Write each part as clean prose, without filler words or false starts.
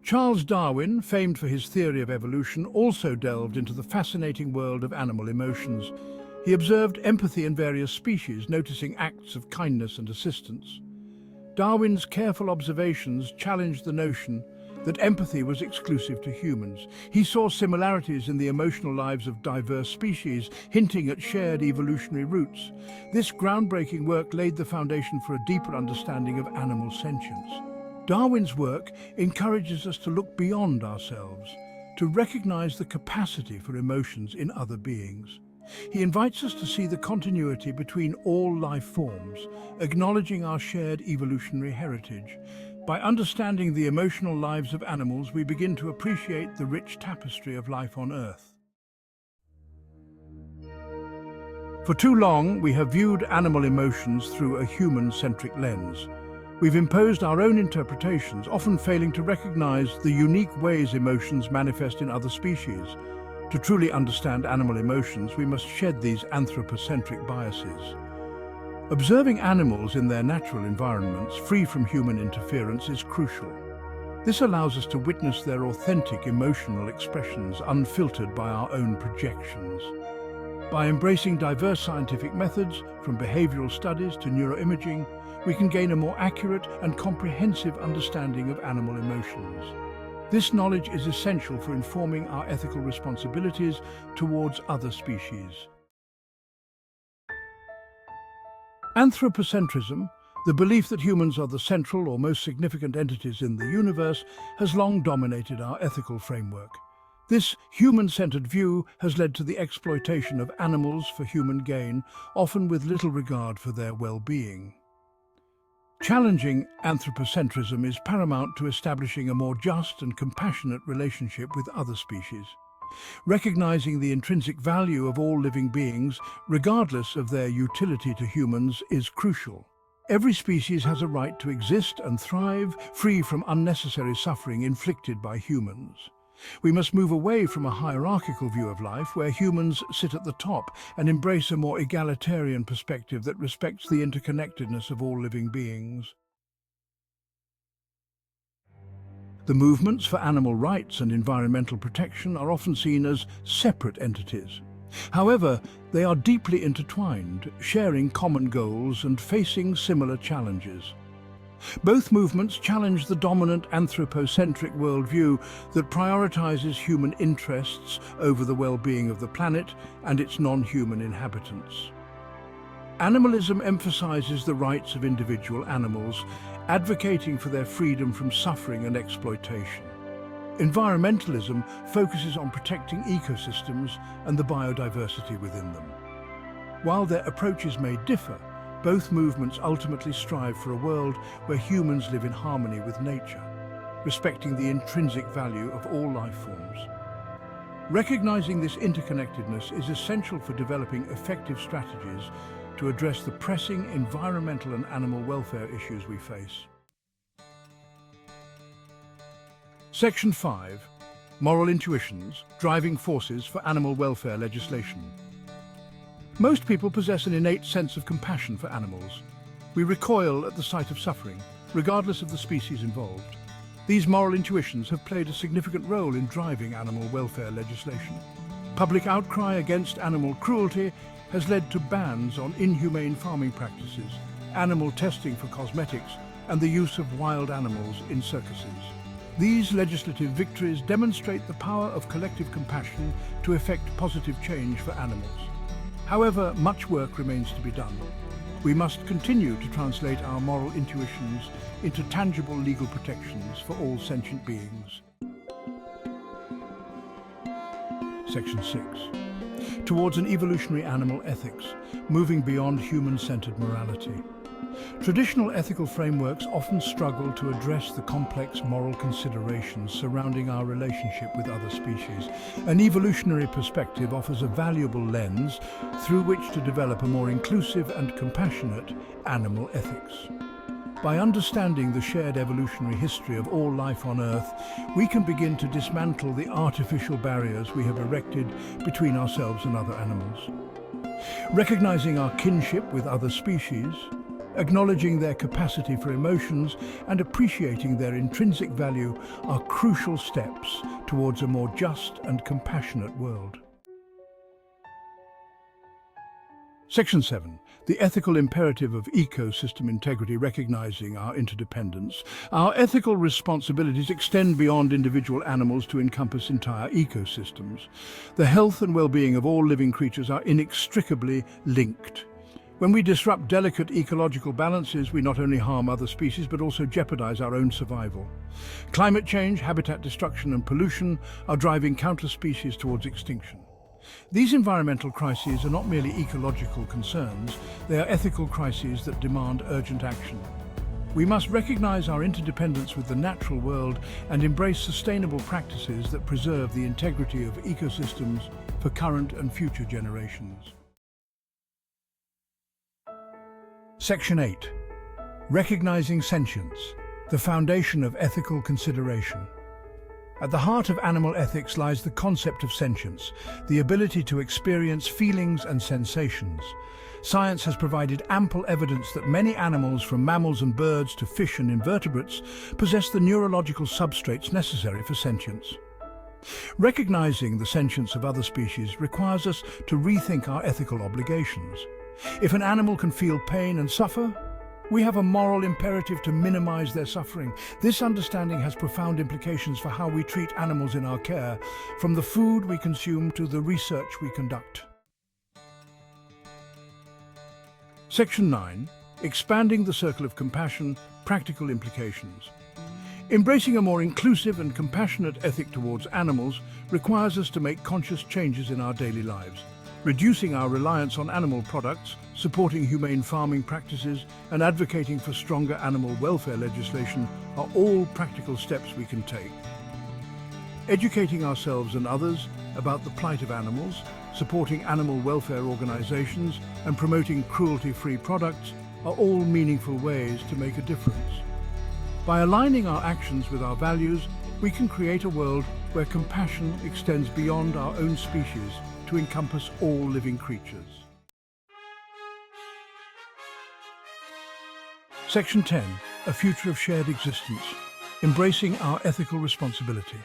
Charles Darwin, famed for his theory of evolution, also delved into the fascinating world of animal emotions. He observed empathy in various species, noticing acts of kindness and assistance. Darwin's careful observations challenged the notion that empathy was exclusive to humans. He saw similarities in the emotional lives of diverse species, hinting at shared evolutionary roots. This groundbreaking work laid the foundation for a deeper understanding of animal sentience. Darwin's work encourages us to look beyond ourselves, to recognize the capacity for emotions in other beings. He invites us to see the continuity between all life forms, acknowledging our shared evolutionary heritage. By understanding the emotional lives of animals, we begin to appreciate the rich tapestry of life on Earth. For too long, we have viewed animal emotions through a human-centric lens. We've imposed our own interpretations, often failing to recognize the unique ways emotions manifest in other species. To truly understand animal emotions, we must shed these anthropocentric biases. Observing animals in their natural environments, free from human interference, is crucial. This allows us to witness their authentic emotional expressions, unfiltered by our own projections. By embracing diverse scientific methods, from behavioral studies to neuroimaging, we can gain a more accurate and comprehensive understanding of animal emotions. This knowledge is essential for informing our ethical responsibilities towards other species. Anthropocentrism, the belief that humans are the central or most significant entities in the universe, has long dominated our ethical framework. This human-centered view has led to the exploitation of animals for human gain, often with little regard for their well-being. Challenging anthropocentrism is paramount to establishing a more just and compassionate relationship with other species. Recognizing the intrinsic value of all living beings, regardless of their utility to humans, is crucial. Every species has a right to exist and thrive, free from unnecessary suffering inflicted by humans. We must move away from a hierarchical view of life where humans sit at the top and embrace a more egalitarian perspective that respects the interconnectedness of all living beings. The movements for animal rights and environmental protection are often seen as separate entities. However, they are deeply intertwined, sharing common goals and facing similar challenges. Both movements challenge the dominant anthropocentric worldview that prioritizes human interests over the well-being of the planet and its non-human inhabitants. Animalism emphasizes the rights of individual animals, advocating for their freedom from suffering and exploitation. Environmentalism focuses on protecting ecosystems and the biodiversity within them. While their approaches may differ, both movements ultimately strive for a world where humans live in harmony with nature, respecting the intrinsic value of all life forms. Recognizing this interconnectedness is essential for developing effective strategies to address the pressing environmental and animal welfare issues we face. Section 5. Moral Intuitions, Driving Forces for Animal Welfare Legislation. Most people possess an innate sense of compassion for animals. We recoil at the sight of suffering, regardless of the species involved. These moral intuitions have played a significant role in driving animal welfare legislation. Public outcry against animal cruelty has led to bans on inhumane farming practices, animal testing for cosmetics, and the use of wild animals in circuses. These legislative victories demonstrate the power of collective compassion to effect positive change for animals. However, much work remains to be done. We must continue to translate our moral intuitions into tangible legal protections for all sentient beings. Section 6. Towards an evolutionary animal ethics, moving beyond human-centered morality. Traditional ethical frameworks often struggle to address the complex moral considerations surrounding our relationship with other species. An evolutionary perspective offers a valuable lens through which to develop a more inclusive and compassionate animal ethics. By understanding the shared evolutionary history of all life on Earth, we can begin to dismantle the artificial barriers we have erected between ourselves and other animals. Recognizing our kinship with other species, Acknowledging their capacity for emotions and appreciating their intrinsic value are crucial steps towards a more just and compassionate world. Section 7. The ethical imperative of ecosystem integrity, recognizing our interdependence. Our ethical responsibilities extend beyond individual animals to encompass entire ecosystems. The health and well-being of all living creatures are inextricably linked. When we disrupt delicate ecological balances, we not only harm other species but also jeopardize our own survival. Climate change, habitat destruction and pollution are driving countless species towards extinction. These environmental crises are not merely ecological concerns, they are ethical crises that demand urgent action. We must recognize our interdependence with the natural world and embrace sustainable practices that preserve the integrity of ecosystems for current and future generations. Section 8. Recognizing sentience, the foundation of ethical consideration. At the heart of animal ethics lies the concept of sentience, the ability to experience feelings and sensations. Science has provided ample evidence that many animals, from mammals and birds to fish and invertebrates, possess the neurological substrates necessary for sentience. Recognizing the sentience of other species requires us to rethink our ethical obligations. If an animal can feel pain and suffer, we have a moral imperative to minimize their suffering. This understanding has profound implications for how we treat animals in our care, from the food we consume to the research we conduct. Section 9. Expanding the circle of compassion, practical implications. Embracing a more inclusive and compassionate ethic towards animals requires us to make conscious changes in our daily lives. Reducing our reliance on animal products, supporting humane farming practices, and advocating for stronger animal welfare legislation are all practical steps we can take. Educating ourselves and others about the plight of animals, supporting animal welfare organizations, and promoting cruelty-free products are all meaningful ways to make a difference. By aligning our actions with our values, we can create a world where compassion extends beyond our own species to encompass all living creatures. Section 10. A future of shared existence, embracing our ethical responsibility.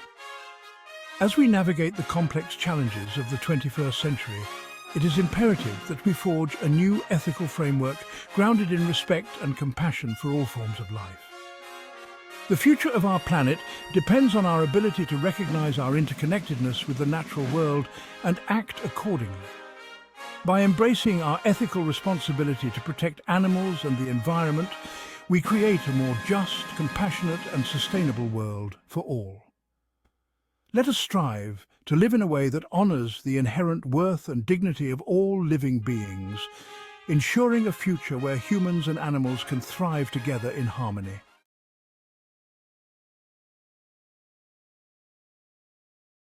As we navigate the complex challenges of the 21st century, it is imperative that we forge a new ethical framework grounded in respect and compassion for all forms of life. The future of our planet depends on our ability to recognize our interconnectedness with the natural world and act accordingly. By embracing our ethical responsibility to protect animals and the environment, we create a more just, compassionate and sustainable world for all. Let us strive to live in a way that honors the inherent worth and dignity of all living beings, ensuring a future where humans and animals can thrive together in harmony.